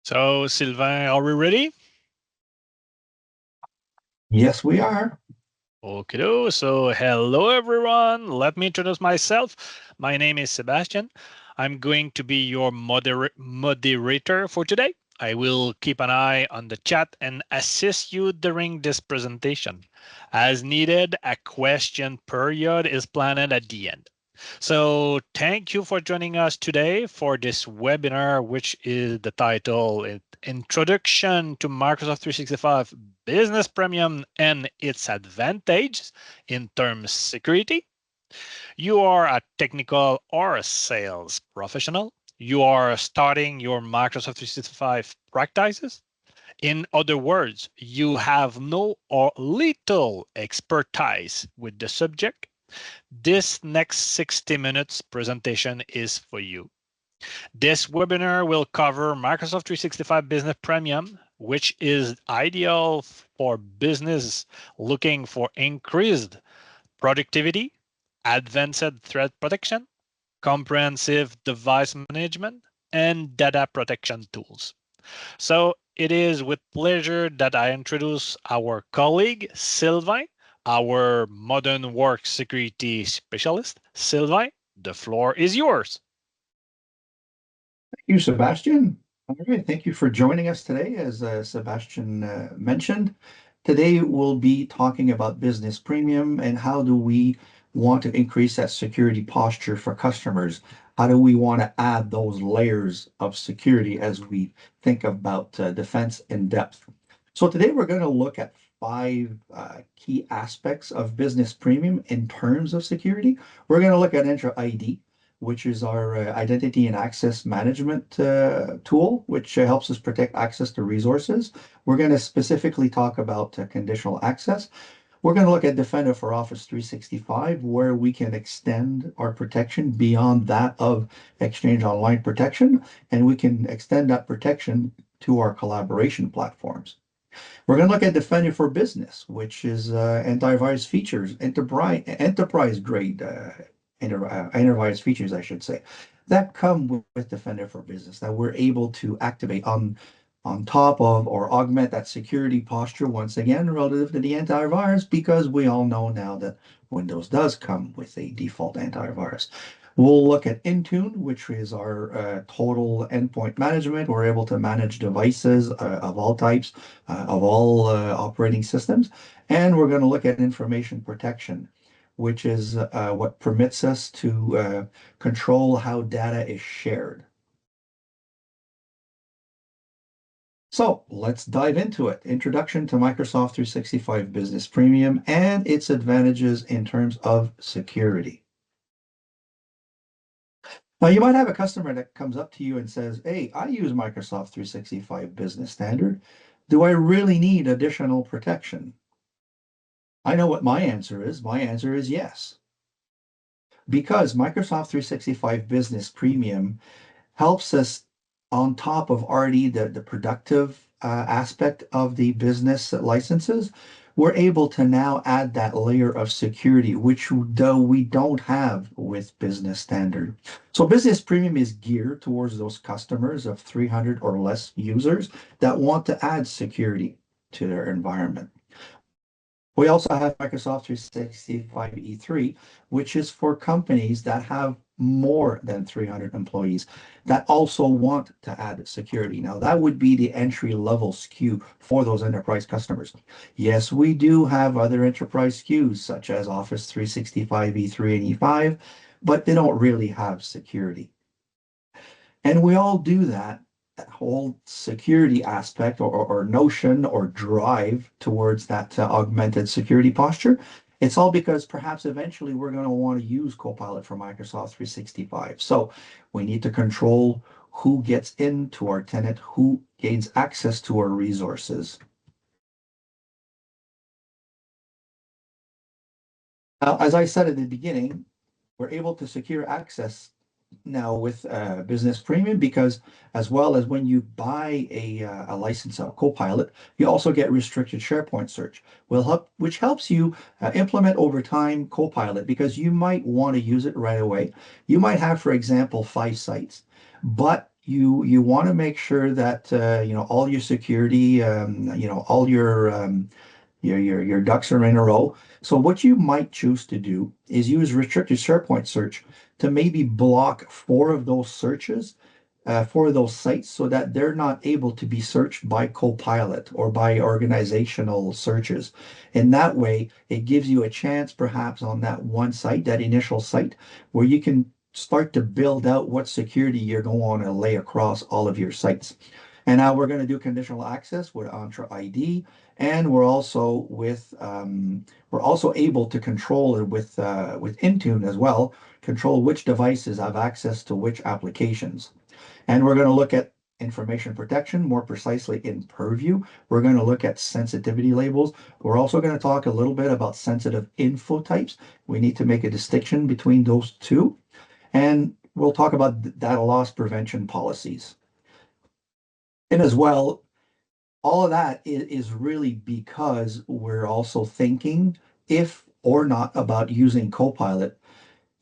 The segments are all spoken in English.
So, Sylvain, are we ready? Yes, we are. Okay, so hello everyone. Let me introduce myself. My name is Sebastian. I'm going to be your moderator for today. I will keep an eye on the chat and assist you during this presentation. As needed, a question period is planned at the end. So thank you for joining us today for this webinar, which is the title Introduction to Microsoft 365 Business Premium and its Advantages in terms of security. You are a technical or a sales professional. You are starting your Microsoft 365 practices. In other words, you have no or little expertise with the subject. This next 60 minutes presentation is for you. This webinar will cover Microsoft 365 Business Premium, which is ideal for business looking for increased productivity, advanced threat protection, comprehensive device management, and data protection tools. So it is with pleasure that I introduce our colleague, Sylvain, our modern work security specialist. Sylvain, the floor is yours. Thank you, Sebastian. All right, thank you for joining us today. As Sebastian mentioned, today we'll be talking about business premium and how do we want to increase that security posture for customers? How do we want to add those layers of security as we think about defense in depth? So today we're going to look at five key aspects of business premium in terms of security. We're going to look at Entra ID, which is our identity and access management tool, which helps us protect access to resources. We're going to specifically talk about conditional access. We're going to look at Defender for Office 365, where we can extend our protection beyond that of Exchange Online protection, and we can extend that protection to our collaboration platforms. We're going to look at Defender for Business, which is antivirus features, enterprise grade antivirus features, I should say, that come with Defender for Business that we're able to activate on top of or augment that security posture once again relative to the antivirus, because we all know now that Windows does come with a default antivirus. We'll look at Intune, which is our total endpoint management. We're able to manage devices of all types, of all operating systems. And we're going to look at information protection, which is what permits us to control how data is shared. So let's dive into it. Introduction to Microsoft 365 Business Premium and its advantages in terms of security. Now, you might have a customer that comes up to you and says, hey, I use Microsoft 365 Business Standard. Do I really need additional protection? I know what my answer is. My answer is yes. Because Microsoft 365 Business Premium helps us, on top of already the productive aspect of the business licenses, we're able to now add that layer of security, which though we don't have with Business Standard. So Business Premium is geared towards those customers of 300 or less users that want to add security to their environment. We also have Microsoft 365 E3, which is for companies that have more than 300 employees that also want to add security. Now, that would be the entry-level SKU for those enterprise customers. Yes, we do have other enterprise SKUs, such as Office 365 E3 and E5, but they don't really have security. And we all do that whole security aspect or notion or drive towards that augmented security posture. It's all because perhaps eventually we're going to want to use Copilot for Microsoft 365. So we need to control who gets into our tenant, who gains access to our resources. Now, as I said at the beginning, we're able to secure access now with Business Premium, because as well as when you buy a license of Copilot, you also get restricted SharePoint search, which helps you implement over time Copilot, because you might want to use it right away. You might have, for example, 5 sites, but you want to make sure that all your security, all your ducks are in a row. So what you might choose to do is use restricted SharePoint search to maybe block four of those searches for those sites so that they're not able to be searched by Copilot or by organizational searches. And that way, it gives you a chance, perhaps on that one site, that initial site, where you can start to build out what security you're going to want to lay across all of your sites. And now we're going to do conditional access with Entra ID, and we're also able to control it with Intune as well, control which devices have access to which applications. And we're going to look at information protection more precisely in Purview. We're going to look at sensitivity labels. We're also going to talk a little bit about sensitive info types. We need to make a distinction between those two. And we'll talk about data loss prevention policies. And as well, all of that is really because we're also thinking if or not about using Copilot.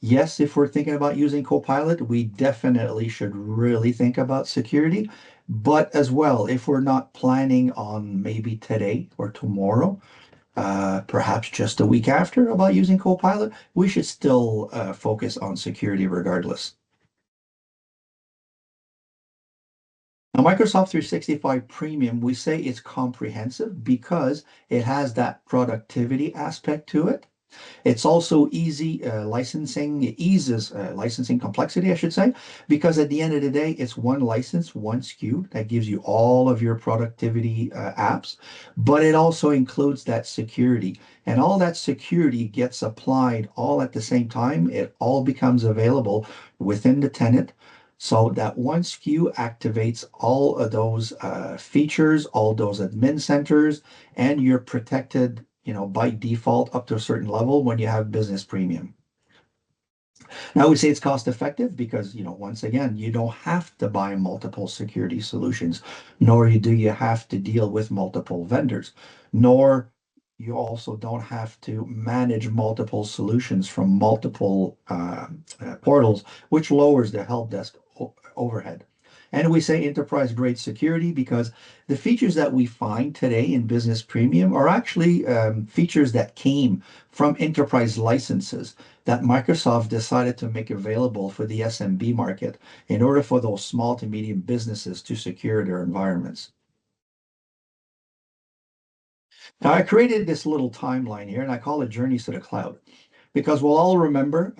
Yes, if we're thinking about using Copilot, we definitely should really think about security. But as well, if we're not planning on maybe today or tomorrow, perhaps just a week after about using Copilot, we should still focus on security regardless. Now, Microsoft 365 Premium, we say it's comprehensive because it has that productivity aspect to it. It's also easy licensing, it eases licensing complexity, I should say, because at the end of the day, it's one license, one SKU that gives you all of your productivity apps, but it also includes that security. And all that security gets applied all at the same time. It all becomes available within the tenant. So that one SKU activates all of those features, all those admin centers, and you're protected, by default up to a certain level when you have business premium. Now, I would say it's cost effective because, once again, you don't have to buy multiple security solutions, nor do you have to deal with multiple vendors, nor you also don't have to manage multiple solutions from multiple portals, which lowers the help desk overhead. And we say enterprise grade security because the features that we find today in Business Premium are actually features that came from enterprise licenses that Microsoft decided to make available for the SMB market in order for those small to medium businesses to secure their environments. Now, I created this little timeline here and I call it Journeys to the Cloud because we'll all remember,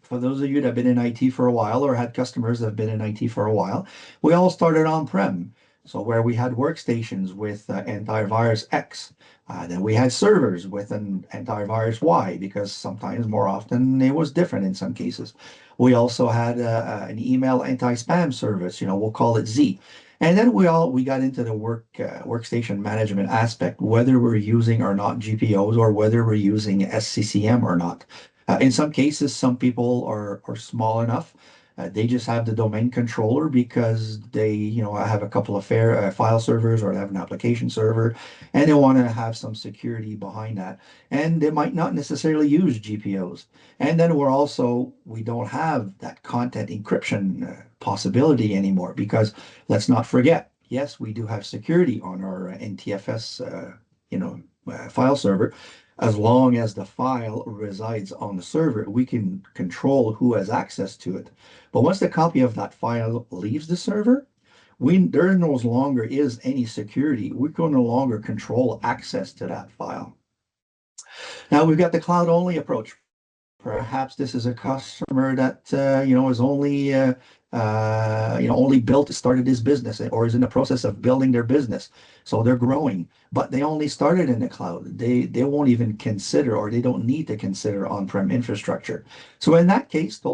for those of you that have been in IT for a while or had customers that have been in IT for a while, we all started on-prem. So where we had workstations with antivirus X, then we had servers with an antivirus Y because sometimes more often it was different in some cases. We also had an email anti-spam service, we'll call it Z. And then we got into the workstation management aspect, whether we're using or not GPOs or whether we're using SCCM or not. In some cases, some people are small enough. They just have the domain controller because they, have a couple of file servers or they have an application server, and they want to have some security behind that. And they might not necessarily use GPOs. And then we don't have that content encryption possibility anymore because let's not forget, yes, we do have security on our NTFS, file server. As long as the file resides on the server, we can control who has access to it. But once the copy of that file leaves the server, there no longer is any security. We can no longer control access to that file. Now we've got the cloud-only approach. Perhaps this is a customer that is only started his business or is in the process of building their business. So they're growing, but they only started in the cloud. They won't even consider or they don't need to consider on-prem infrastructure. So in that case, they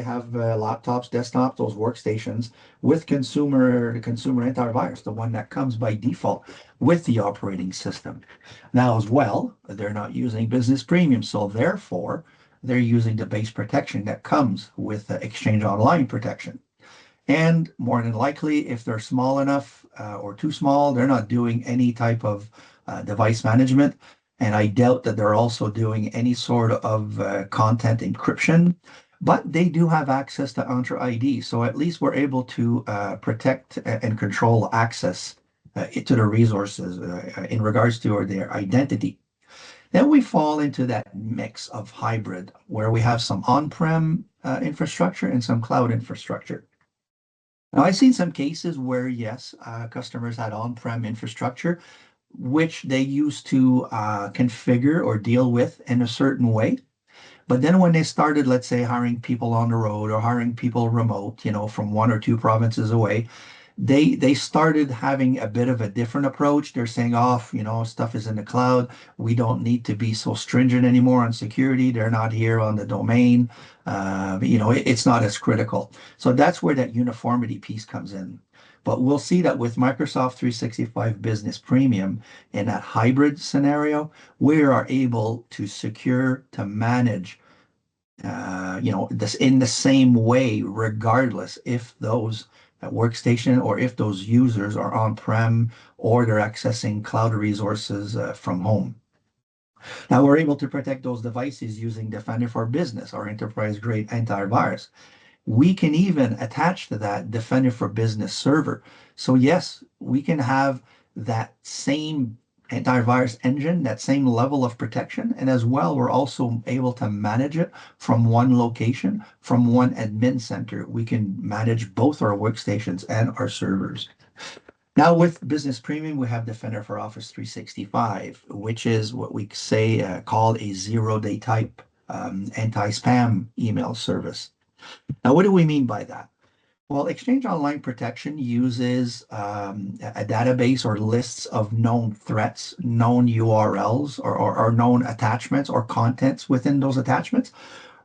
have laptops, desktops, those workstations with consumer antivirus, the one that comes by default with the operating system. Now as well, they're not using business premium, so therefore they're using the base protection that comes with Exchange Online protection. And more than likely, if they're small enough or too small, they're not doing any type of device management. And I doubt that they're also doing any sort of content encryption but they do have access to Entra ID. So at least we're able to protect and control access to the resources in regards to their identity. Then we fall into that mix of hybrid where we have some on-prem infrastructure and some cloud infrastructure. Now, I've seen some cases where, yes, customers had on-prem infrastructure, which they used to configure or deal with in a certain way. But then when they started, let's say, hiring people on the road or hiring people remote, from one or two provinces away, they started having a bit of a different approach. They're saying, oh, stuff is in the cloud. We don't need to be so stringent anymore on security. They're not here on the domain. It's not as critical. So that's where that uniformity piece comes in. But we'll see that with Microsoft 365 Business Premium in that hybrid scenario, we are able to secure, to manage this in the same way, regardless if those workstation or if those users are on-prem or they're accessing cloud resources from home. Now we're able to protect those devices using Defender for Business, our enterprise-grade antivirus. We can even attach to that Defender for Business server. So yes, we can have that same antivirus engine, that same level of protection. And as well, we're also able to manage it from one location, from one admin center. We can manage both our workstations and our servers. Now with Business Premium, we have Defender for Office 365, which is what we say called a zero-day type anti-spam email service. Now, what do we mean by that? Well, Exchange Online Protection uses a database or lists of known threats, known URLs, or known attachments or contents within those attachments.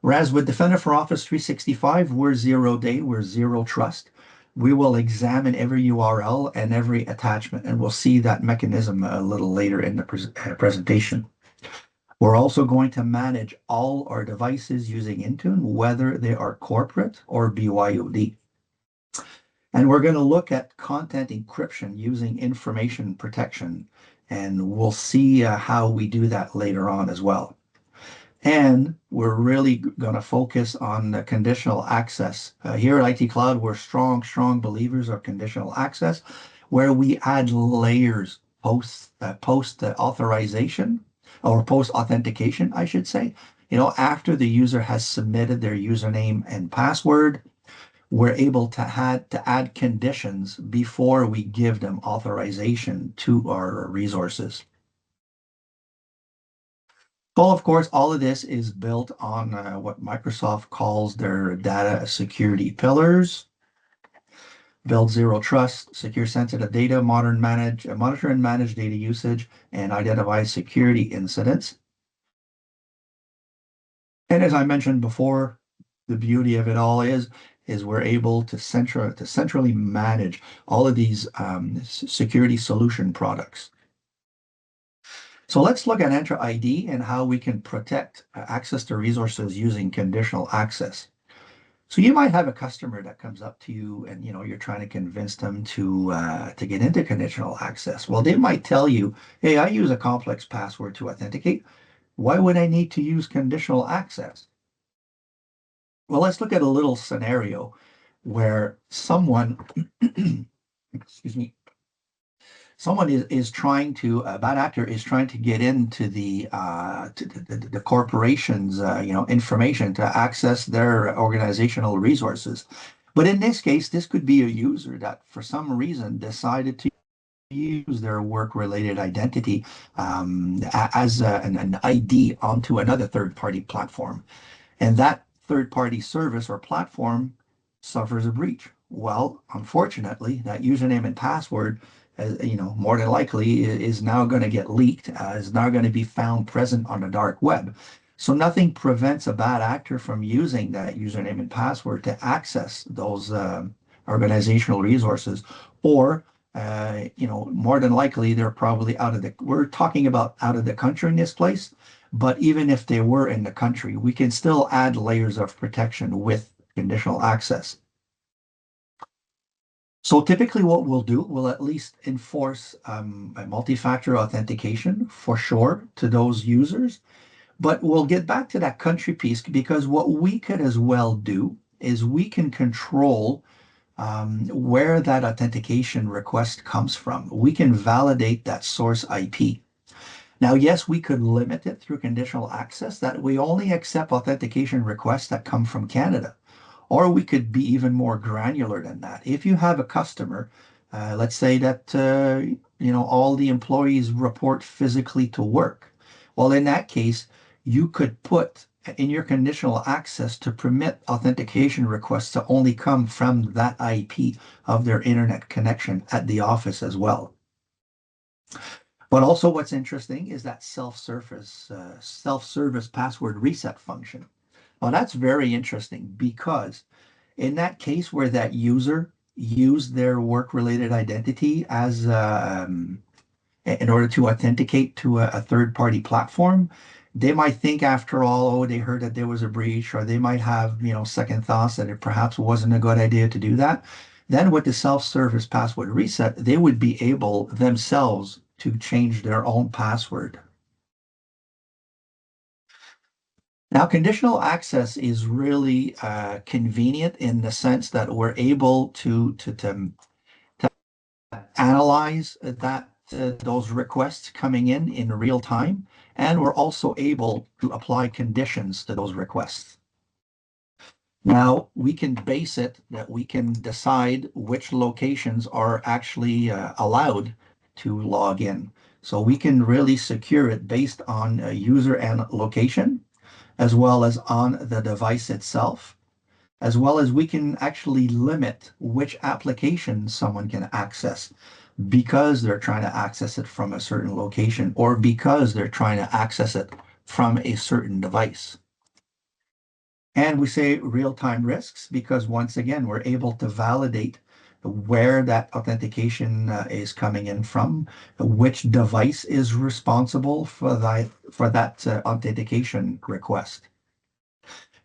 Whereas with Defender for Office 365, we're zero day, we're zero trust. We will examine every URL and every attachment, and we'll see that mechanism a little later in the presentation. We're also going to manage all our devices using Intune, whether they are corporate or BYOD. And we're going to look at content encryption using information protection, and we'll see how we do that later on as well. And we're really going to focus on the conditional access. Here at IT Cloud, we're strong believers of conditional access, where we add layers post authorization or post authentication, I should say. After the user has submitted their username and password, we're able to add conditions before we give them authorization to our resources. Well, of course, all of this is built on what Microsoft calls their data security pillars: build zero trust, secure sensitive data, monitor and manage data usage, and identify security incidents. And as I mentioned before, the beauty of it all is we're able to centrally manage all of these security solution products. So let's look at Entra ID and how we can protect access to resources using conditional access. So you might have a customer that comes up to you and you're trying to convince them to get into conditional access. Well, they might tell you, hey, I use a complex password to authenticate. Why would I need to use conditional access? Well, let's look at a little scenario where someone, excuse me, someone is trying to, a bad actor is trying to get into the corporation's information to access their organizational resources. But in this case, this could be a user that for some reason decided to use their work-related identity as an ID onto another third-party platform. And that third-party service or platform suffers a breach. Well, unfortunately, that username and password, more than likely is now going to get leaked, is now going to be found present on the dark web. So nothing prevents a bad actor from using that username and password to access those organizational resources, or more than likely they're probably we're talking about out of the country in this place. But even if they were in the country, we can still add layers of protection with conditional access. So typically what we'll do, we'll at least enforce a multi-factor authentication for sure to those users. But we'll get back to that country piece because what we could as well do is we can control where that authentication request comes from. We can validate that source IP. Now, yes, we could limit it through conditional access that we only accept authentication requests that come from Canada. Or we could be even more granular than that. If you have a customer, let's say that all the employees report physically to work. Well, in that case, you could put in your conditional access to permit authentication requests to only come from that IP of their internet connection at the office as well. But also, what's interesting is that self-service password reset function. Well, that's very interesting because in that case where that user used their work-related identity as in order to authenticate to a third-party platform, they might think after all, oh, they heard that there was a breach, or they might have, second thoughts that it perhaps wasn't a good idea to do that. Then with the self-service password reset, they would be able themselves to change their own password. Now, conditional access is really convenient in the sense that we're able to analyze those requests coming in real time, and we're also able to apply conditions to those requests. Now, we can base it that we can decide which locations are actually allowed to log in. So we can really secure it based on user and location, as well as on the device itself, as well as we can actually limit which application someone can access because they're trying to access it from a certain location or because they're trying to access it from a certain device. And we say real-time risks because once again, we're able to validate where that authentication is coming in from, which device is responsible for that authentication request.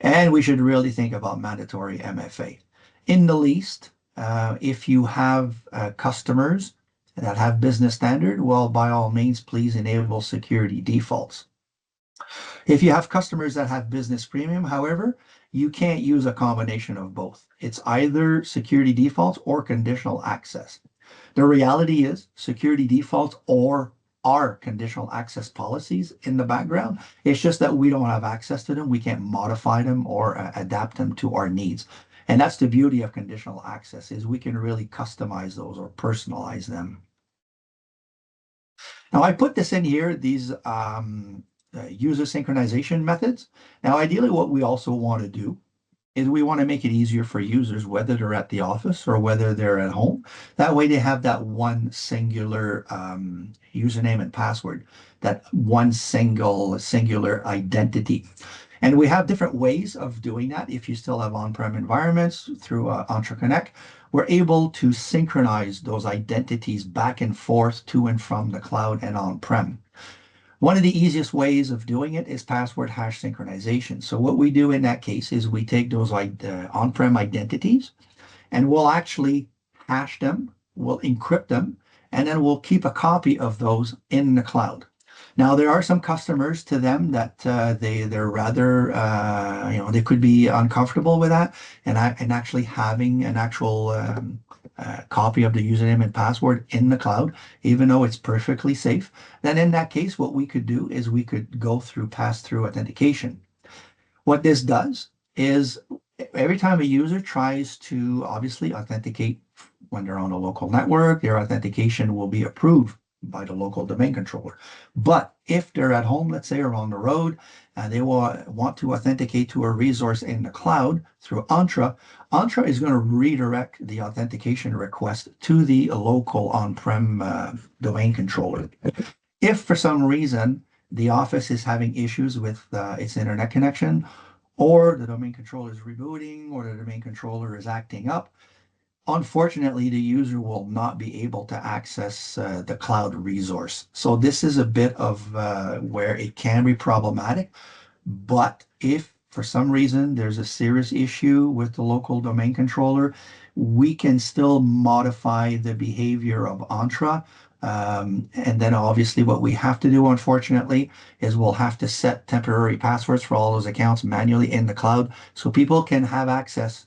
And we should really think about mandatory MFA. In the least, if you have customers that have business standard, well, by all means, please enable security defaults. If you have customers that have business premium, however, you can't use a combination of both. It's either security defaults or conditional access. The reality is security defaults or are conditional access policies in the background. It's just that we don't have access to them. We can't modify them or adapt them to our needs. And that's the beauty of conditional access is we can really customize those or personalize them. Now I put this in here, these user synchronization methods. Now, ideally what we also want to do is we want to make it easier for users, whether they're at the office or whether they're at home. That way they have that one singular username and password, that one singular identity. And we have different ways of doing that. If you still have on-prem environments through Entra Connect, we're able to synchronize those identities back and forth to and from the cloud and on-prem. One of the easiest ways of doing it is password hash synchronization. So what we do in that case is we take those on-prem identities and we'll actually hash them, we'll encrypt them, and then we'll keep a copy of those in the cloud. Now, there are some customers to them that they're rather, they could be uncomfortable with that and actually having an actual copy of the username and password in the cloud, even though it's perfectly safe. Then in that case, what we could do is we could go through pass-through authentication. What this does is every time a user tries to obviously authenticate when they're on a local network, their authentication will be approved by the local domain controller. But if they're at home, let's say, or on the road, and they want to authenticate to a resource in the cloud through Entra, Entra is going to redirect the authentication request to the local on-prem domain controller. If for some reason the office is having issues with its internet connection, or the domain controller is rebooting, or the domain controller is acting up, unfortunately, the user will not be able to access the cloud resource. So this is a bit of where it can be problematic. But if for some reason there's a serious issue with the local domain controller, we can still modify the behavior of Entra And then obviously what we have to do, unfortunately, is we'll have to set temporary passwords for all those accounts manually in the cloud so people can have access,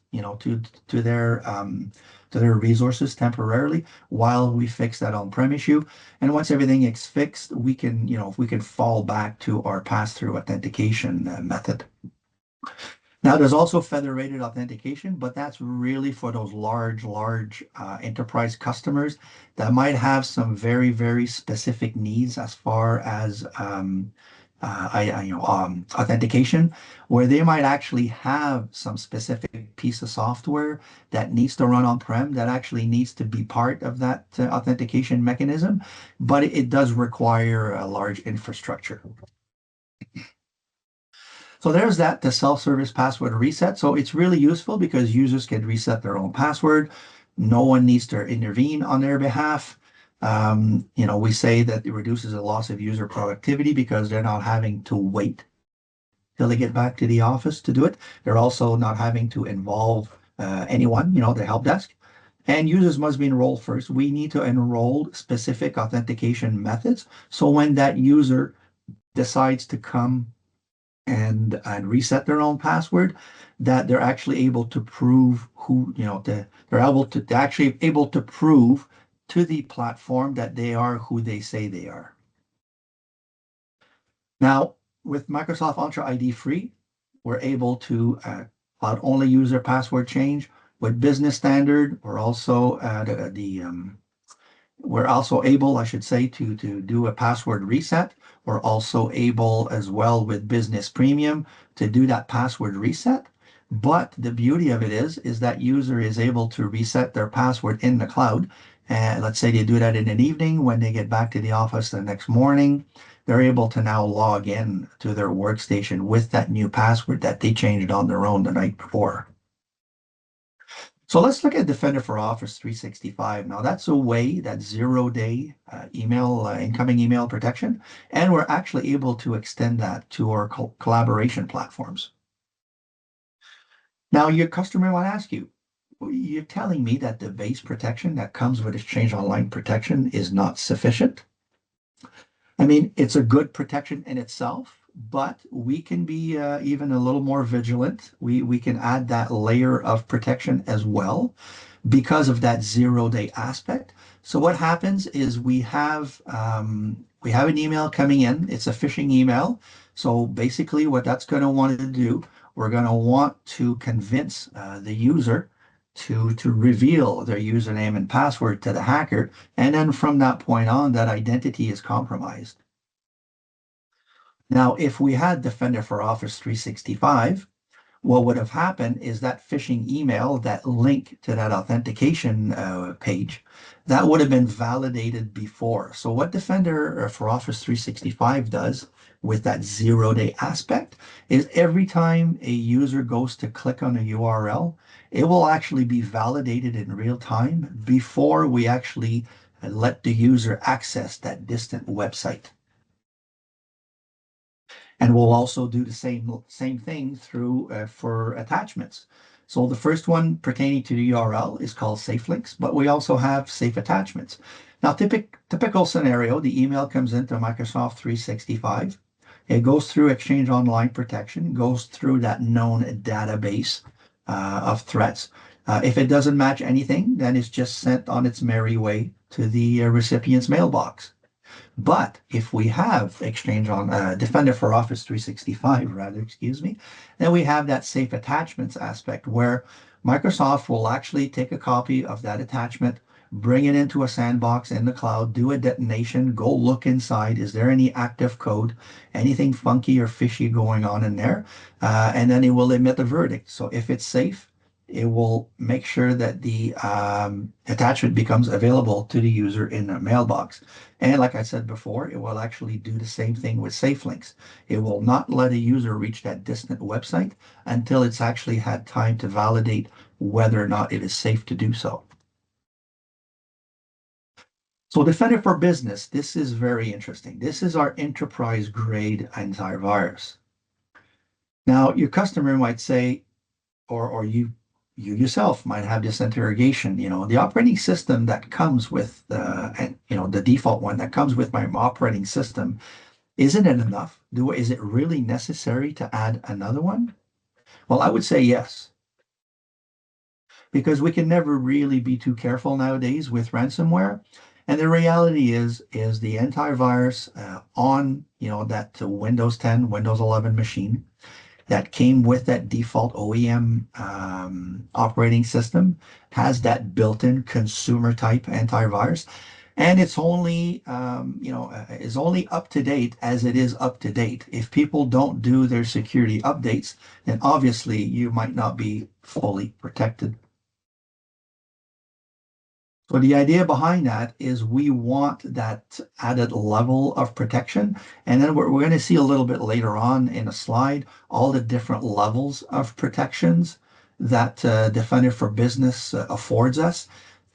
to their resources temporarily while we fix that on-prem issue. And once everything is fixed, we can fall back to our pass-through authentication method. Now, there's also federated authentication, but that's really for those large enterprise customers that might have some very, very specific needs as far as authentication, where they might actually have some specific piece of software that needs to run on-prem that actually needs to be part of that authentication mechanism, but it does require a large infrastructure. So there's that, the self-service password reset. So it's really useful because users can reset their own password. No one needs to intervene on their behalf. We say that it reduces the loss of user productivity because they're not having to wait till they get back to the office to do it. They're also not having to involve anyone, the help desk. And users must be enrolled first. We need to enroll specific authentication methods. So when that user decides to come and reset their own password, that they're actually able to prove they're actually able to prove to the platform that they are who they say they are. Now, with Microsoft Entra ID Free, we're able to cloud only user password change. With Business Standard, we're also able, I should say, to do a password reset. We're also able as well with Business Premium to do that password reset. But the beauty of it is that user is able to reset their password in the cloud. And let's say they do that in an evening. When they get back to the office the next morning, they're able to now log in to their workstation with that new password that they changed on their own the night before. So let's look at Defender for Office 365. Now that's a way that 0-day incoming email protection, and we're actually able to extend that to our collaboration platforms. Now your customer might ask you, you're telling me that the base protection that comes with Exchange Online protection is not sufficient? I mean, it's a good protection in itself, but we can be even a little more vigilant. We can add that layer of protection as well because of that 0-day aspect. So what happens is we have an email coming in. It's a phishing email. So basically, what that's going to want to do, we're going to want to convince the user to reveal their username and password to the hacker. And then from that point on, that identity is compromised. Now, if we had Defender for Office 365, what would have happened is that phishing email, that link to that authentication page, that would have been validated before. So what Defender for Office 365 does with that 0-day aspect is every time a user goes to click on a URL, it will actually be validated in real time before we actually let the user access that distant website. And we'll also do the same thing for attachments. So the first one pertaining to the URL is called safe links, but we also have safe attachments. Now, typical scenario, the email comes into Microsoft 365. It goes through Exchange Online protection, goes through that known database of threats. If it doesn't match anything, then it's just sent on its merry way to the recipient's mailbox. But if we have Exchange on Defender for Office 365, rather, excuse me, then we have that safe attachments aspect where Microsoft will actually take a copy of that attachment, bring it into a sandbox in the cloud, do a detonation, go look inside. Is there any active code, anything funky or fishy going on in there? And then it will emit a verdict. So if it's safe, it will make sure that the attachment becomes available to the user in their mailbox. And like I said before, it will actually do the same thing with safe links. It will not let a user reach that distant website until it's actually had time to validate whether or not it is safe to do so. So Defender for Business, this is very interesting. This is our enterprise grade antivirus. Now, your customer might say, or you You yourself might have this interrogation. The operating system that comes with, and the default one that comes with my operating system, isn't it enough? Is it really necessary to add another one? Well, I would say yes, because we can never really be too careful nowadays with ransomware. And the reality is the antivirus on that Windows 10, Windows 11 machine that came with that default OEM operating system has that built-in consumer type antivirus, and it's only is only up to date as it is up to date. If people don't do their security updates, then obviously you might not be fully protected. So the idea behind that is we want that added level of protection. And then we're going to see a little bit later on in a slide all the different levels of protections that Defender for Business affords us.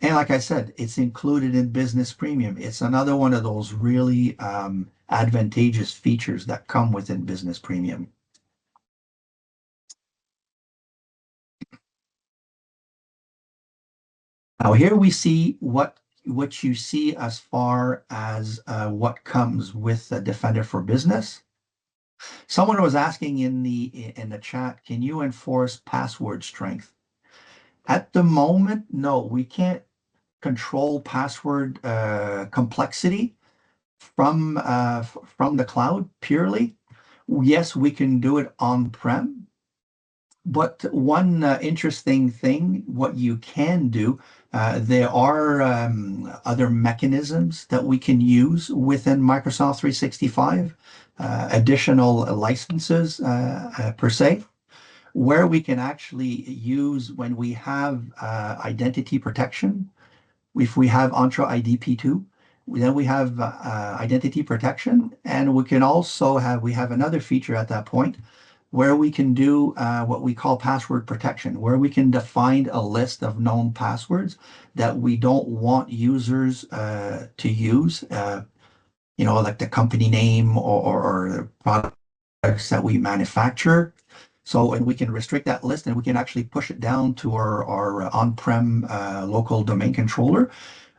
And like I said, it's included in Business Premium. It's another one of those really advantageous features that come within Business Premium. Now here we see what you see as far as what comes with Defender for Business. Someone was asking in the chat, can you enforce password strength? At the moment, no, we can't control password complexity from the cloud purely. Yes, we can do it on-prem, but one interesting thing, what you can do, there are other mechanisms that we can use within Microsoft 365, additional licenses per se, where we can actually use when we have identity protection. If we have Entra IDP2, then we have identity protection, and we have another feature at that point where we can do what we call password protection, where we can define a list of known passwords that we don't want users to use, like the company name or the products that we manufacture. So, and we can restrict that list and we can actually push it down to our on-prem local domain controller.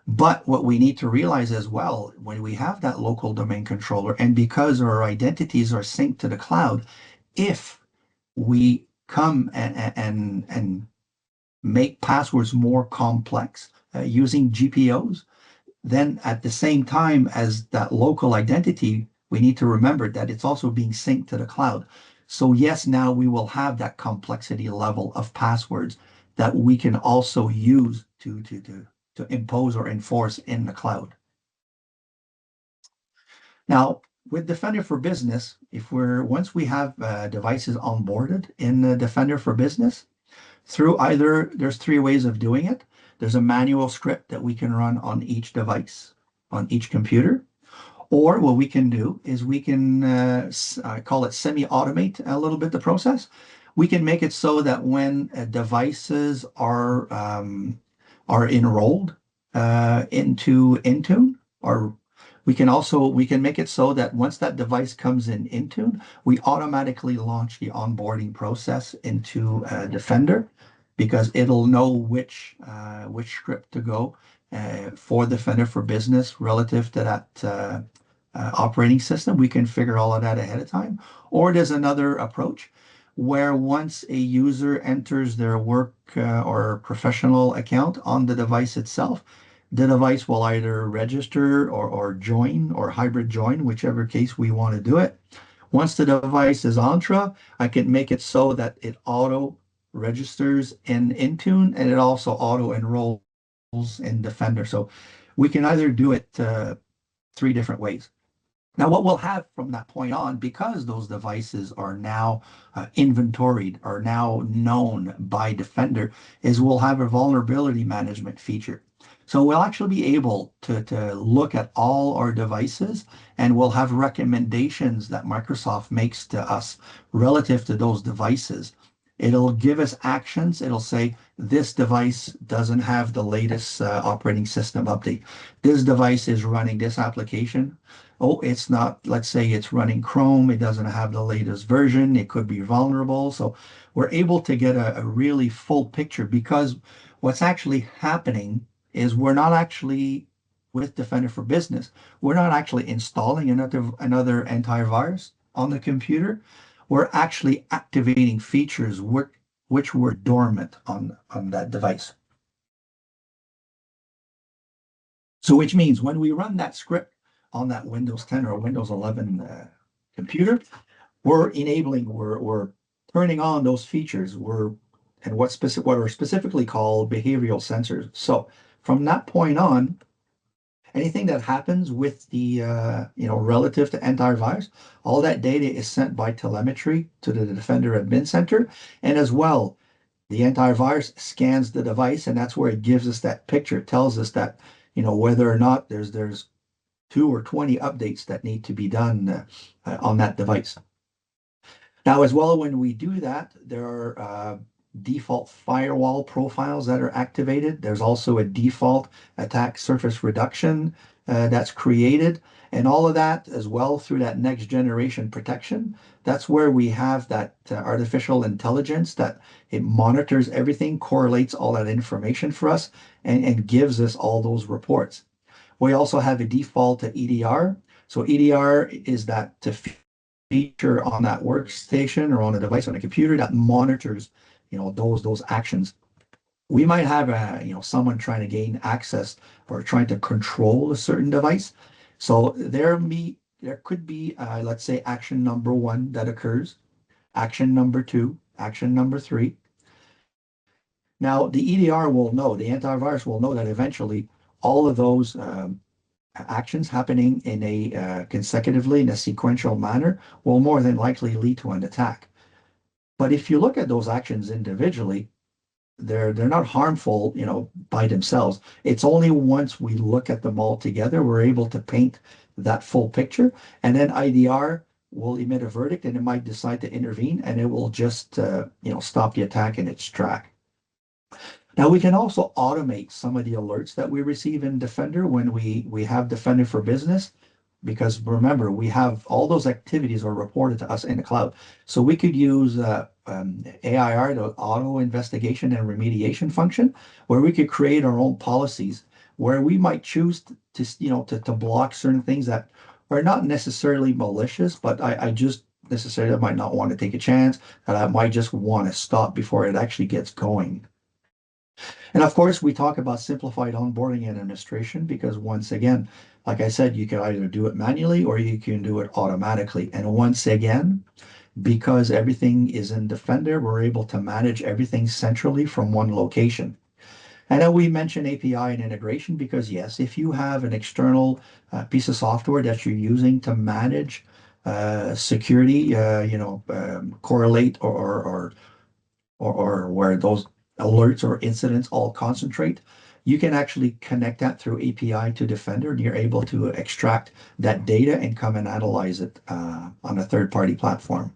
But what we need to realize as well, when we have that local domain controller, and because our identities are synced to the cloud, if we come and make passwords more complex using GPOs, then at the same time as that local identity, we need to remember that it's also being synced to the cloud. So yes, now we will have that complexity level of passwords that we can also use to impose or enforce in the cloud. Now, with Defender for Business, once we have devices onboarded in Defender for Business, there's three ways of doing it. There's a manual script that we can run on each device, on each computer. Or what we can do is we can call it semi-automate a little bit the process. We can make it so that when devices are enrolled into Intune, or we can make it so that once that device comes in Intune, we automatically launch the onboarding process into Defender, because it'll know which script to go for Defender for Business relative to that operating system. We can figure all of that ahead of time. Or there's another approach where once a user enters their work or professional account on the device itself, the device will either register or join or hybrid join, whichever case we want to do it. Once the device is Entra, I can make it so that it auto registers in Intune and it also auto enrolls in Defender. So we can either do it three different ways. Now, what we'll have from that point on, because those devices are now inventoried, are now known by Defender, is we'll have a vulnerability management feature. So we'll actually be able to look at all our devices, and we'll have recommendations that Microsoft makes to us relative to those devices It'll give us actions. It'll say this device doesn't have the latest operating system update. This device is running this application. Oh, it's not, let's say it's running Chrome. It doesn't have the latest version. It could be vulnerable. So we're able to get a really full picture because what's actually happening is we're not actually with Defender for Business. We're not actually installing another antivirus on the computer. We're actually activating features which were dormant on that device. So which means when we run that script on that Windows 10 or Windows 11 computer, we're turning on those features. And what are specifically called behavioral sensors. So from that point on, anything that happens with the relative to antivirus, all that data is sent by telemetry to the Defender Admin Center, and as well, the antivirus scans the device, and that's where it gives us that picture. It tells us that whether or not there's 2 or 20 updates that need to be done on that device. Now, as well, when we do that, there are default firewall profiles that are activated. There's also a default attack surface reduction that's created. And all of that as well through that next generation protection. That's where we have that artificial intelligence that it monitors everything, correlates all that information for us, and gives us all those reports. We also have a default EDR. So EDR is that to feature on that workstation or on a device on a computer that monitors, those actions. We might have someone trying to gain access or trying to control a certain device. So there could be let's say action number 1 that occurs, action number 2, action number 3. Now the EDR will know, the antivirus will know that eventually all of those actions happening in a consecutively in a sequential manner will more than likely lead to an attack. But if you look at those actions individually, they're not harmful, by themselves. It's only once we look at them all together, we're able to paint that full picture. And then IDR will emit a verdict and it might decide to intervene and it will just, stop the attack in its track. Now we can also automate some of the alerts that we receive in Defender when we have Defender for Business, because remember, we have all those activities are reported to us in the cloud. So we could use AIR, the auto investigation and remediation function, where we could create our own policies where we might choose to block certain things that are not necessarily malicious, but I just necessarily might not want to take a chance, that I might just want to stop before it actually gets going. And of course, we talk about simplified onboarding and administration because once again, like I said, you can either do it manually or you can do it automatically. And once again, because everything is in Defender, we're able to manage everything centrally from one location. And then we mention API and integration because yes, if you have an external piece of software that you're using to manage security, correlate or where those alerts or incidents all concentrate, you can actually connect that through API to Defender and you're able to extract that data and come and analyze it on a third-party platform.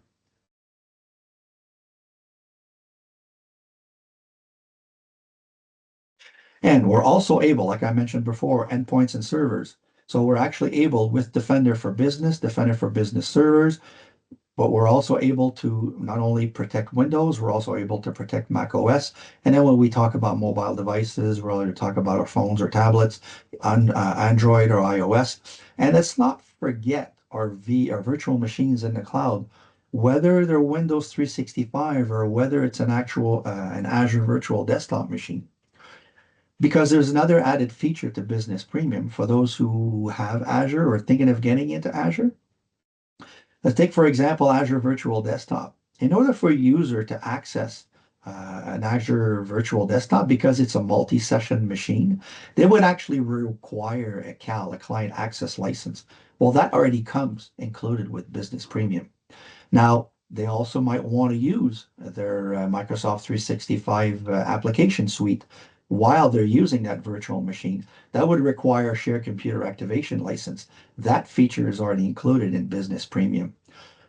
And we're also able, like I mentioned before, endpoints and servers. So we're actually able with Defender for Business servers, but we're also able to not only protect Windows, we're also able to protect Mac OS. And then when we talk about mobile devices, we're going to talk about our phones or tablets on Android or iOS. And let's not forget our virtual machines in the cloud, whether they're Windows 365 or whether it's an Azure virtual desktop machine. Because there's another added feature to Business Premium for those who have Azure or thinking of getting into Azure. Let's take, for example, Azure Virtual Desktop. In order for a user to access an Azure Virtual Desktop, because it's a multi-session machine, they would actually require a CAL, a Client Access License. Well, that already comes included with Business Premium. Now, they also might want to use their Microsoft 365 application suite while they're using that virtual machine. That would require a shared computer activation license. That feature is already included in Business Premium.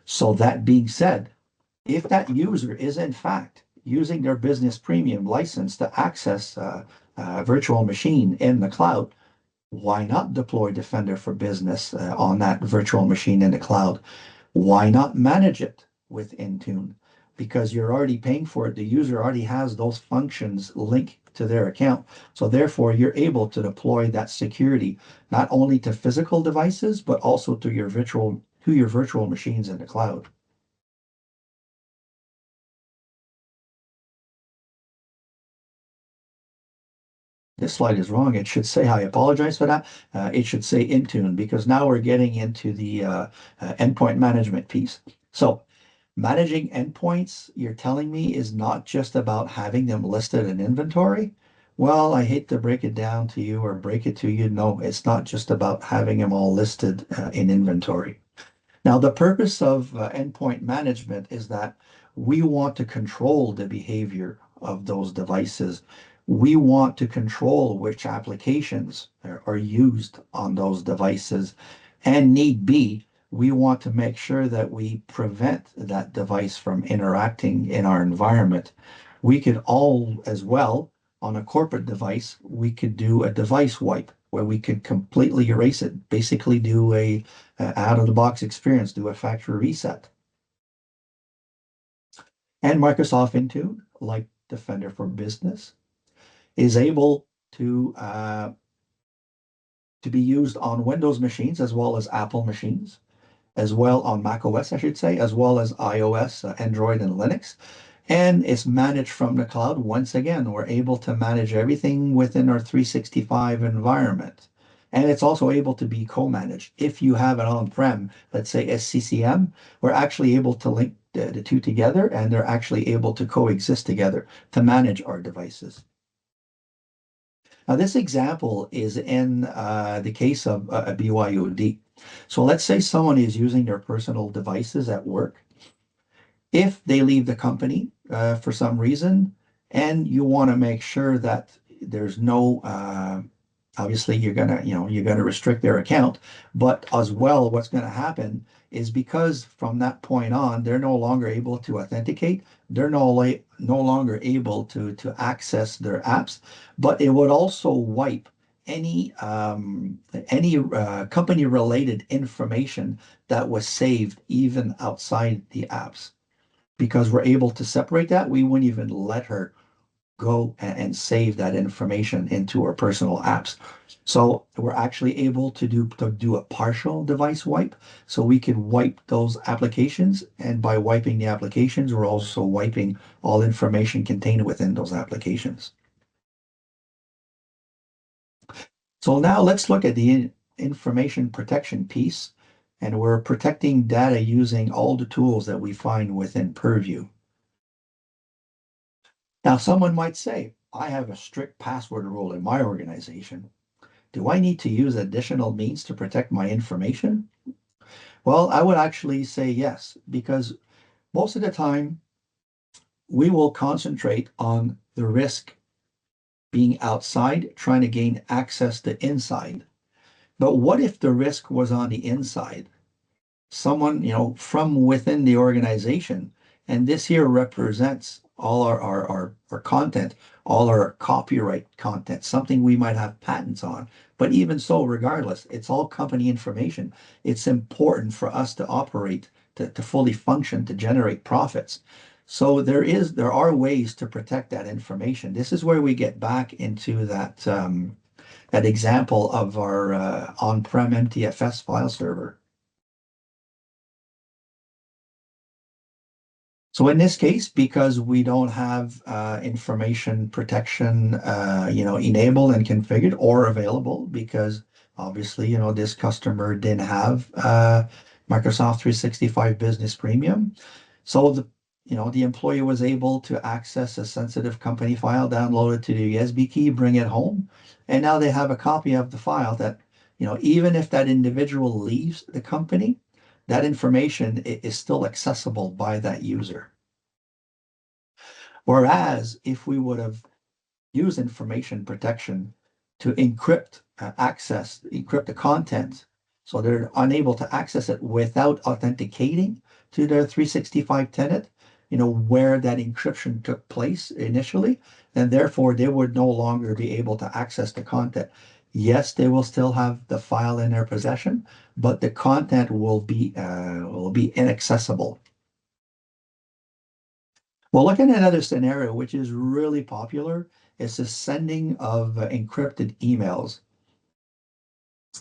So that being said, if that user is in fact using their business premium license to access a virtual machine in the cloud, why not deploy Defender for Business on that virtual machine in the cloud? Why not manage it with Intune? Because you're already paying for it. The user already has those functions linked to their account. So therefore, you're able to deploy that security not only to physical devices, but also to your virtual machines in the cloud. This slide is wrong. It should say, I apologize for that. It should say Intune because now we're getting into the endpoint management piece. So managing endpoints, you're telling me, is not just about having them listed in inventory? Well, I hate to break it down to you or break it to you. No, it's not just about having them all listed in inventory. Now, the purpose of endpoint management is that we want to control the behavior of those devices. We want to control which applications are used on those devices. And need be, we want to make sure that we prevent that device from interacting in our environment. We could all, as well, on a corporate device, we could do a device wipe where we could completely erase it, basically do a out of the box experience, do a factory reset. And Microsoft Intune, like Defender for Business, is able to be used on Windows machines as well as Apple machines, as well on Mac OS, I should say, as well as iOS, Android, and Linux. And it's managed from the cloud. Once again, we're able to manage everything within our 365 environment. And it's also able to be co-managed. If you have it on-prem, let's say SCCM, we're actually able to link the two together and they're actually able to coexist together to manage our devices. Now, this example is in the case of a BYOD. So let's say someone is using their personal devices at work. If they leave the company for some reason, and you want to make sure that there's no, obviously you're gonna restrict their account, but as well, what's going to happen is because from that point on, they're no longer able to authenticate, they're no longer able to access their apps, but it would also wipe any company related information that was saved even outside the apps because we're able to separate that. We wouldn't even let her go and save that information into her personal apps. So we're actually able to do a partial device wipe. So we can wipe those applications. And by wiping the applications, we're also wiping all information contained within those applications. So now let's look at the information protection piece. And we're protecting data using all the tools that we find within Purview. Now, someone might say, I have a strict password rule in my organization. Do I need to use additional means to protect my information? Well, I would actually say yes, because most of the time we will concentrate on the risk being outside, trying to gain access to inside. But what if the risk was on the inside? Someone, from within the organization. And this here represents all our content, all our copyright content, something we might have patents on. But even so, regardless, it's all company information. It's important for us to operate, to fully function, to generate profits. So there are ways to protect that information. This is where we get back into that example of our on-prem MTFS file server. So in this case, because we don't have information protection, enabled and configured or available, because obviously, this customer didn't have Microsoft 365 Business Premium. So the employee was able to access a sensitive company file, download it to the USB key, bring it home, and now they have a copy of the file that, even if that individual leaves the company, that information is still accessible by that user. Whereas if we would have used information protection to encrypt the content, so they're unable to access it without authenticating to their 365 tenant, where that encryption took place initially, and therefore they would no longer be able to access the content. Yes, they will still have the file in their possession, but the content will be inaccessible. Well, look at another scenario which is really popular. It's the sending of encrypted emails.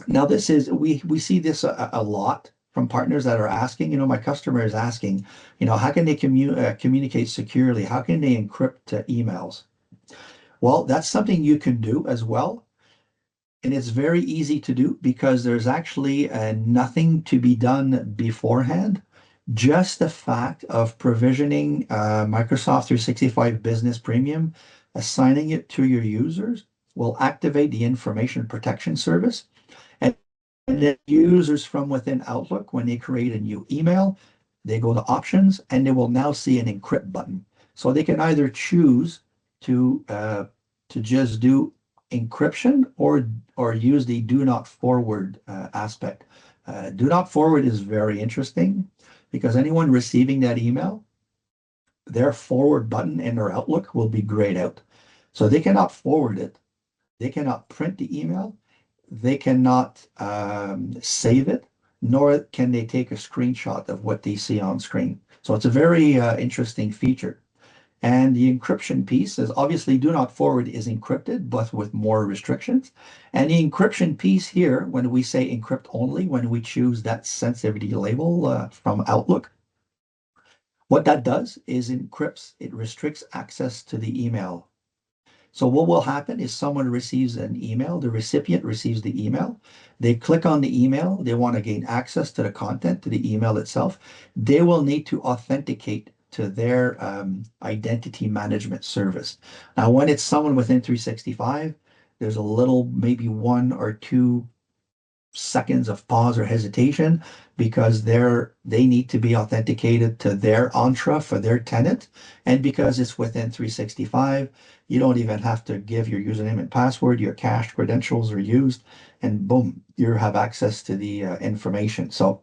Now, this is we see this a lot from partners that are asking. My customer is asking, how can they communicate securely? How can they encrypt emails? Well, that's something you can do as well. And it's very easy to do because there's actually nothing to be done beforehand. Just the fact of provisioning Microsoft 365 Business Premium, assigning it to your users will activate the information protection service. And then users from within Outlook, when they create a new email, they go to options and they will now see an encrypt button. So they can either choose to just do encryption or use the do not forward aspect. Do not forward is very interesting because anyone receiving that email, their forward button in their Outlook will be grayed out. So they cannot forward it. They cannot print the email. They cannot save it, nor can they take a screenshot of what they see on screen. So it's a very interesting feature. And the encryption piece is obviously do not forward is encrypted, but with more restrictions. And the encryption piece here, when we say encrypt only, when we choose that sensitivity label from Outlook, what that does is encrypts, it restricts access to the email. So what will happen is someone receives an email, the recipient receives the email, they click on the email, they want to gain access to the content, to the email itself. They will need to authenticate to their identity management service. Now, when it's someone within 365, there's a little, maybe 1 or 2 seconds of pause or hesitation because they need to be authenticated to their Entra for their tenant. And because it's within 365, you don't even have to give your username and password, your cached credentials are used, and boom, you have access to the information. So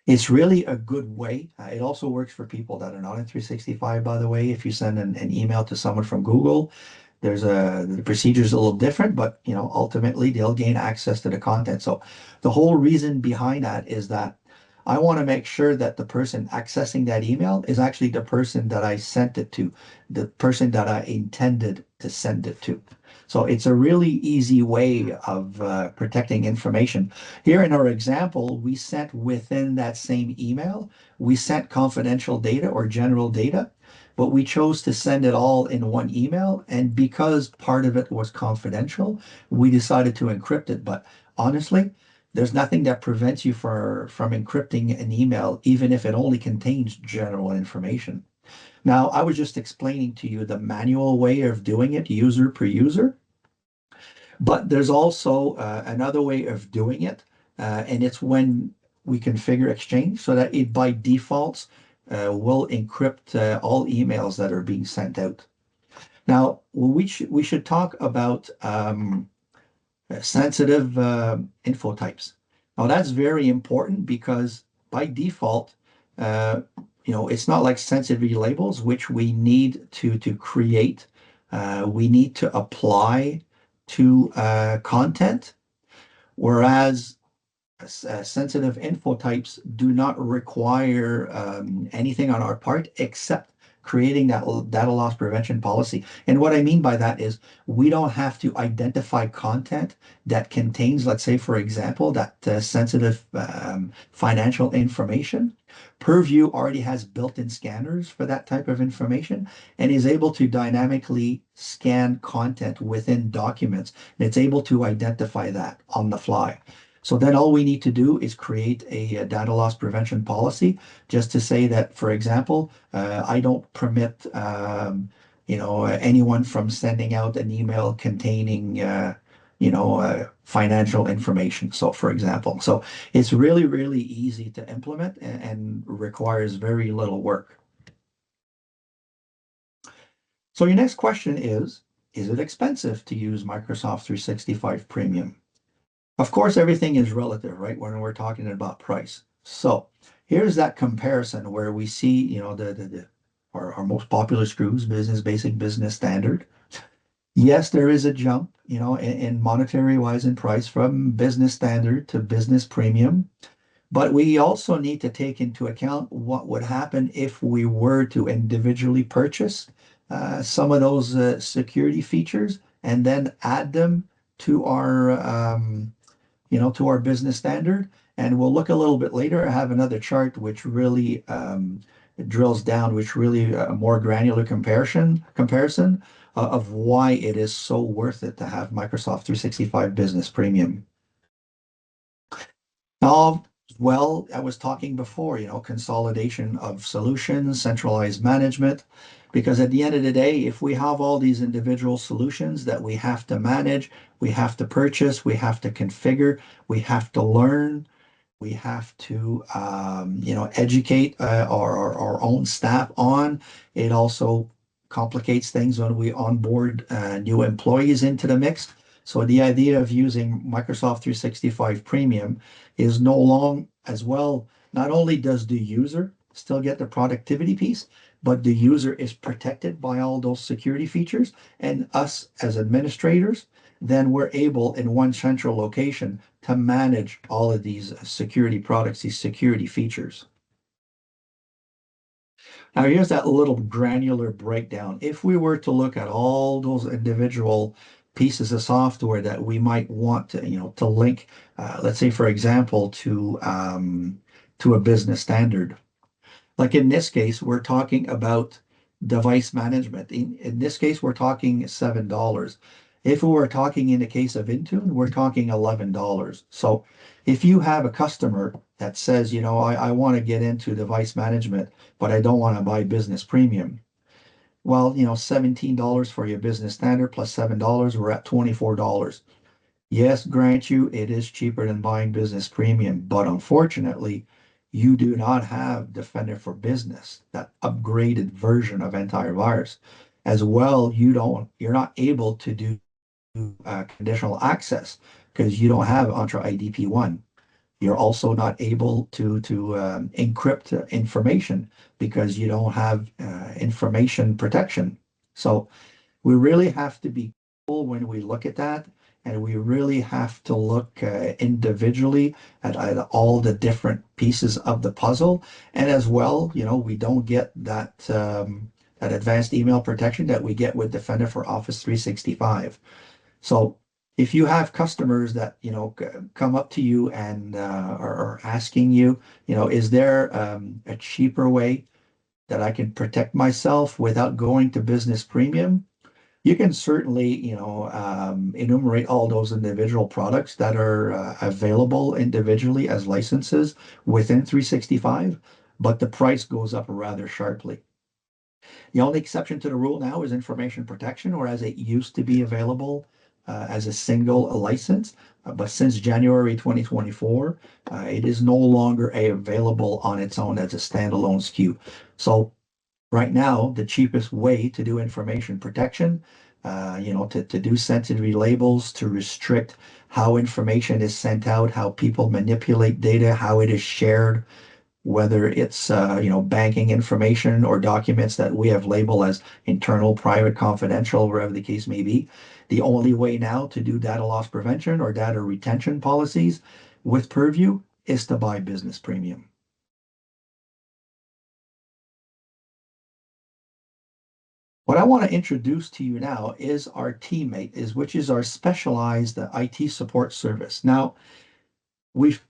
it's really a good way. It also works for people that are not in 365, by the way. If you send an email to someone from Google, the procedure is a little different, but ultimately they'll gain access to the content. So the whole reason behind that is that I want to make sure that the person accessing that email is actually the person that I sent it to, the person that I intended to send it to. So it's a really easy way of protecting information. Here in our example, we sent within that same email, we sent confidential data or general data, but we chose to send it all in one email. And because part of it was confidential, we decided to encrypt it. But honestly, there's nothing that prevents you from encrypting an email, even if it only contains general information. Now, I was just explaining to you the manual way of doing it, user per user, but there's also another way of doing it, and it's when we configure Exchange so that it by default will encrypt all emails that are being sent out. Now, we should talk about sensitive info types. Now, that's very important because by default, uh, it's not like sensitivity labels, which we need to create. We need to apply to content, whereas sensitive info types do not require anything on our part except creating that data loss prevention policy. And what I mean by that is we don't have to identify content that contains, let's say, for example, that sensitive financial information. Purview already has built-in scanners for that type of information and is able to dynamically scan content within documents. And it's able to identify that on the fly. So then all we need to do is create a data loss prevention policy just to say that, for example, I don't permit anyone from sending out an email containing financial information. So for example, so it's really, really easy to implement and requires very little work. So your next question is it expensive to use Microsoft 365 Premium? Of course, everything is relative, right? When we're talking about price. So here's that comparison where we see, our most popular screws, business basic, business standard. Yes, there is a jump, in monetary wise in price from business standard to business premium. But we also need to take into account what would happen if we were to individually purchase some of those security features and then add them to our business standard. And we'll look a little bit later. I have another chart which really drills down, which really a more granular comparison of why it is so worth it to have Microsoft 365 Business Premium. Now, well, I was talking before, consolidation of solutions, centralized management, because at the end of the day, if we have all these individual solutions that we have to manage, we have to purchase, we have to configure, we have to learn, we have to educate our own staff on. It also complicates things when we onboard new employees into the mix. So the idea of using Microsoft 365 Premium is no long as well. Not only does the user still get the productivity piece, but the user is protected by all those security features, and us as administrators, then we're able in one central location to manage all of these security products, these security features. Now, here's that little granular breakdown. If we were to look at all those individual pieces of software that we might want to link, let's say, for example, to a business standard. Like in this case, we're talking about device management. In this case, we're talking $7. If we were talking in the case of Intune, we're talking $11. So if you have a customer that says, I want to get into device management, but I don't want to buy business premium. Well, $17 for your business standard plus $7, we're at $24. Yes, grant you, it is cheaper than buying business premium, but unfortunately, you do not have Defender for Business, that upgraded version of antivirus. As well, you're not able to do conditional access because you don't have Entra IDP1. You're also not able to encrypt information because you don't have information protection. So we really have to be careful when we look at that, and we really have to look individually at all the different pieces of the puzzle. And as well, we don't get that advanced email protection that we get with Defender for Office 365. So if you have customers that come up to you and are asking you, is there a cheaper way that I can protect myself without going to business premium? You can certainly, enumerate all those individual products that are available individually as licenses within 365, but the price goes up rather sharply. The only exception to the rule now is information protection, whereas it used to be available as a single license. But since January 2024, it is no longer available on its own as a standalone SKU. So right now, the cheapest way to do information protection, to do sensitivity labels, to restrict how information is sent out, how people manipulate data, how it is shared, whether it's banking information or documents that we have labeled as internal, private, confidential, wherever the case may be. The only way now to do data loss prevention or data retention policies with Purview is to buy business premium. What I want to introduce to you now is our teammate, which is our specialized IT support service. Now, we've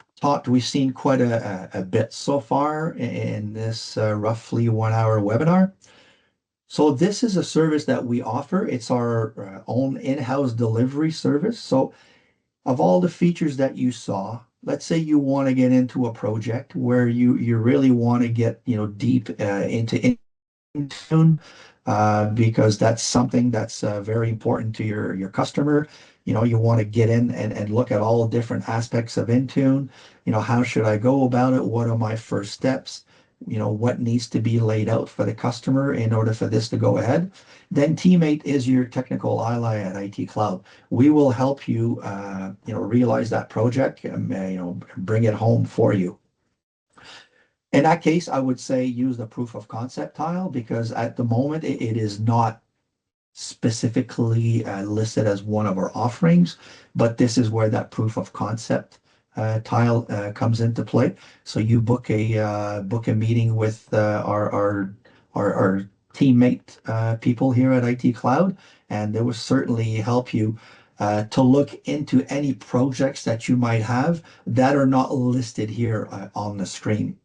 seen quite a bit so far in this roughly 1 hour webinar. So this is a service that we offer. It's our own in-house delivery service. So of all the features that you saw, let's say you want to get into a project where you really want to get deep into Intune, because that's something that's very important to your customer. You want to get in and look at all different aspects of Intune. How should I go about it? What are my first steps? What needs to be laid out for the customer in order for this to go ahead? Then Teammate is your technical ally at IT Cloud. We will help you, realize that project and bring it home for you. In that case, I would say use the proof of concept tile because at the moment it is not specifically listed as one of our offerings, but this is where that proof of concept tile comes into play. So you book a meeting with our teammate people here at IT Cloud, and they will certainly help you to look into any projects that you might have that are not listed here on the screen.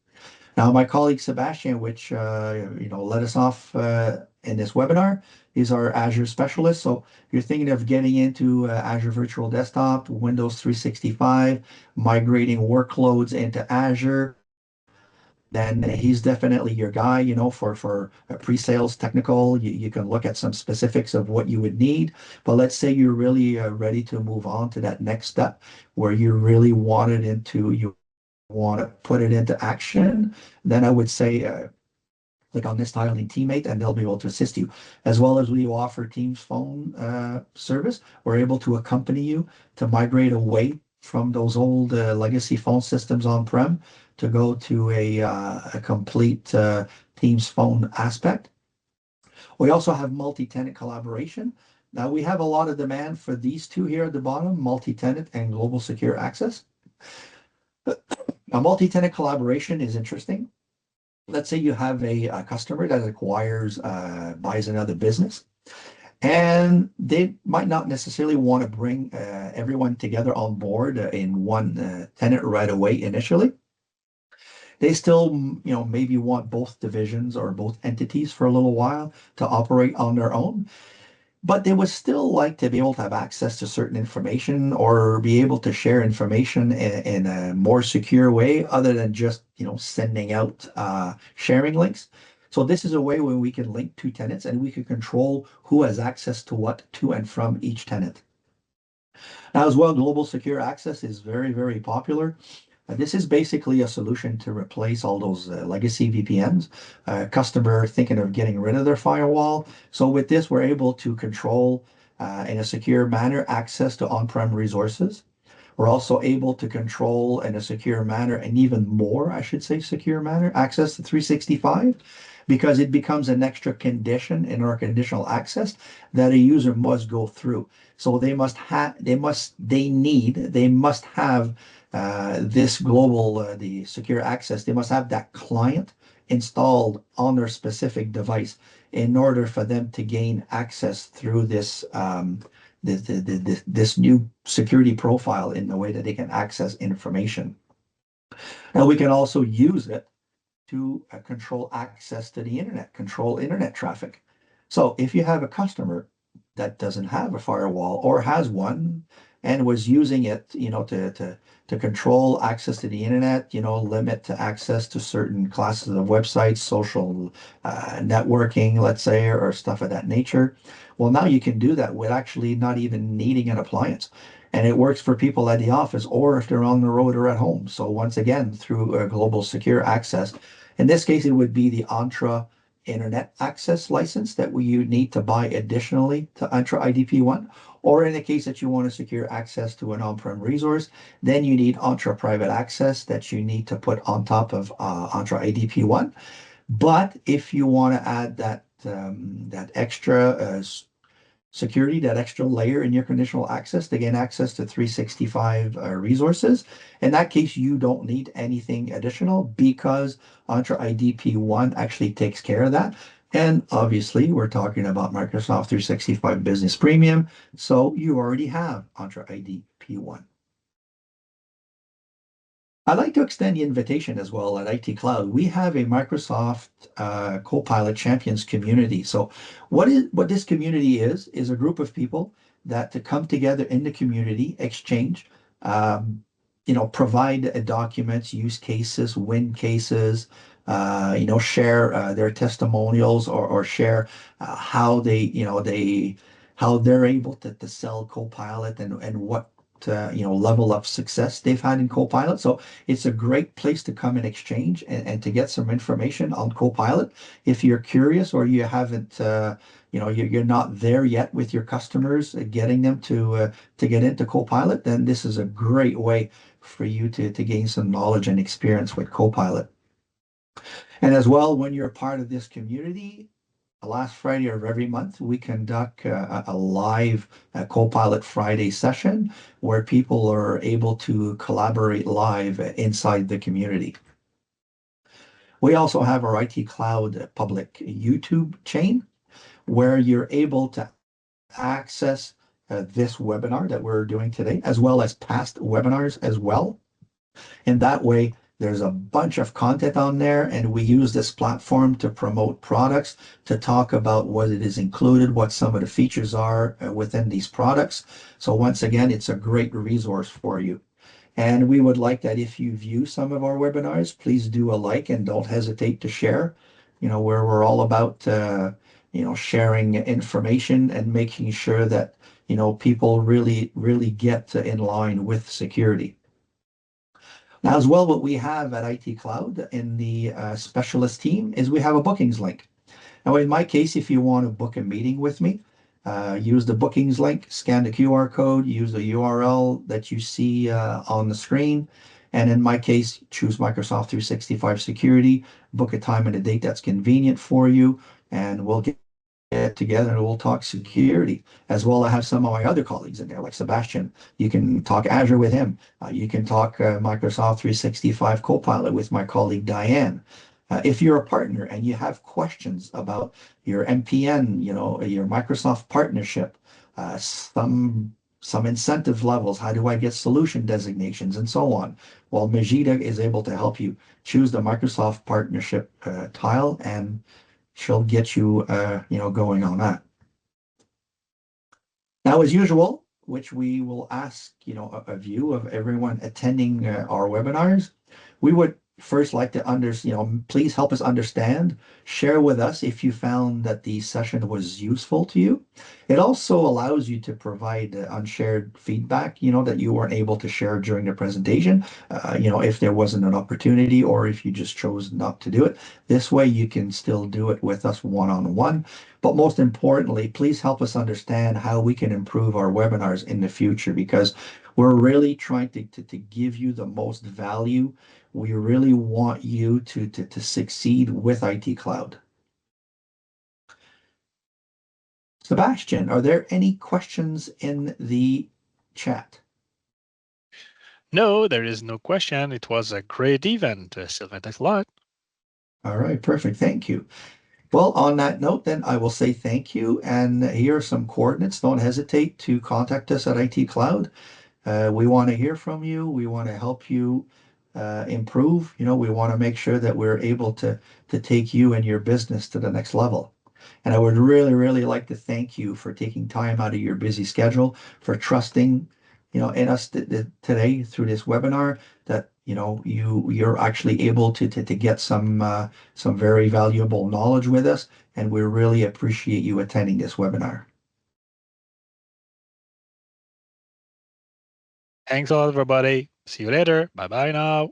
Now, my colleague Sebastian, which led us off in this webinar, is our Azure specialist. So if you're thinking of getting into Azure Virtual Desktop, Windows 365, migrating workloads into Azure, then he's definitely your guy, for pre-sales technical. You can look at some specifics of what you would need. But let's say you're really ready to move on to that next step where you want to put it into action, then I would say click on this tile in Teammate and they'll be able to assist you. As well as we offer Teams phone service, we're able to accompany you to migrate away from those old legacy phone systems on-prem to go to a complete Teams phone aspect. We also have multi-tenant collaboration. Now we have a lot of demand for these two here at the bottom, multi-tenant and global secure access. Now, multi-tenant collaboration is interesting. Let's say you have a customer that buys another business, and they might not necessarily want to bring everyone together on board in one tenant right away initially. They still, maybe want both divisions or both entities for a little while to operate on their own. But they would still like to be able to have access to certain information or be able to share information in a more secure way other than just, sending out sharing links. So this is a way where we can link two tenants and we can control who has access to what to and from each tenant. Now, as well, global secure access is very, very popular. This is basically a solution to replace all those legacy VPNs. Customer thinking of getting rid of their firewall. So with this, we're able to control in a secure manner access to on-prem resources. We're also able to control in a secure manner, and even more, I should say, secure manner, access to 365, because it becomes an extra condition in our conditional access that a user must go through. So they must have this global, the secure access. They must have that client installed on their specific device in order for them to gain access through this new security profile in the way that they can access information. Now we can also use it to control access to the internet, control internet traffic. So if you have a customer that doesn't have a firewall or has one and was using it, to control access to the internet, limit to access to certain classes of websites, social networking, let's say, or stuff of that nature. Well, now you can do that with actually not even needing an appliance. And it works for people at the office or if they're on the road or at home. So once again, through a global secure access, in this case, it would be the Entra Internet Access license that you need to buy additionally to Entra IDP1. Or in the case that you want to secure access to an on-prem resource, then you need Entra Private Access that you need to put on top of Entra IDP1. But if you want to add that extra security, that extra layer in your conditional access to gain access to 365 resources. In that case, you don't need anything additional because Entra IDP1 actually takes care of that. And obviously, we're talking about Microsoft 365 Business Premium, so you already have Entra IDP1. I'd like to extend the invitation as well at IT Cloud. We have a Microsoft Copilot Champions community. So what this community is a group of people that to come together in the community, exchange, provide documents, use cases, win cases, share their testimonials or share how how they're able to sell Copilot and what level of success they've had in Copilot. So it's a great place to come and exchange and to get some information on Copilot. If you're curious or you haven't, you're not there yet with your customers, getting them to get into Copilot, then this is a great way for you to gain some knowledge and experience with Copilot. And as well, when you're part of this community, the last Friday of every month, we conduct a live Copilot Friday session where people are able to collaborate live inside the community. We also have our IT Cloud public YouTube chain where you're able to access this webinar that we're doing today, as well as past webinars as well. And that way, there's a bunch of content on there, and we use this platform to promote products, to talk about what it is included, what some of the features are within these products. So once again, it's a great resource for you. And we would like that if you view some of our webinars, please do a like and don't hesitate to share. Where we're all about, sharing information and making sure that, people really, really get in line with security. Now, as well, what we have at IT Cloud in the specialist team is we have a bookings link. Now, in my case, if you want to book a meeting with me, use the bookings link, scan the QR code, use the URL that you see on the screen. And in my case, choose Microsoft 365 Security, book a time and a date that's convenient for you, and we'll get together and we'll talk security. As well, I have some of my other colleagues in there, like Sebastian. You can talk Azure with him. You can talk Microsoft 365 Copilot with my colleague Diane. If you're a partner and you have questions about your MPN, your Microsoft partnership, some incentive levels, how do I get solution designations, and so on. Well, Majida is able to help you choose the Microsoft partnership tile, and she'll get you, going on that. Now, as usual, which we will ask, a view of everyone attending our webinars, we would first like to please help us understand, share with us if you found that the session was useful to you. It also allows you to provide unshared feedback, that you weren't able to share during the presentation, if there wasn't an opportunity or if you just chose not to do it. This way you can still do it with us one-on-one. But most importantly, please help us understand how we can improve our webinars in the future, because we're really trying to give you the most value. We really want you to succeed with IT Cloud. Sebastian, are there any questions in the chat? No, there is no question. It was a great event, Sylvain. Thanks a lot. All right, perfect. Thank you. Well, on that note, then I will say thank you. And here are some coordinates. Don't hesitate to contact us at IT Cloud. We want to hear from you. We want to help you improve. We want to make sure that we're able to take you and your business to the next level. And I would really, really like to thank you for taking time out of your busy schedule, for trusting, in us today through this webinar, that, you're actually able to get some very valuable knowledge with us. And we really appreciate you attending this webinar. Thanks a lot, everybody. See you later. Bye bye now.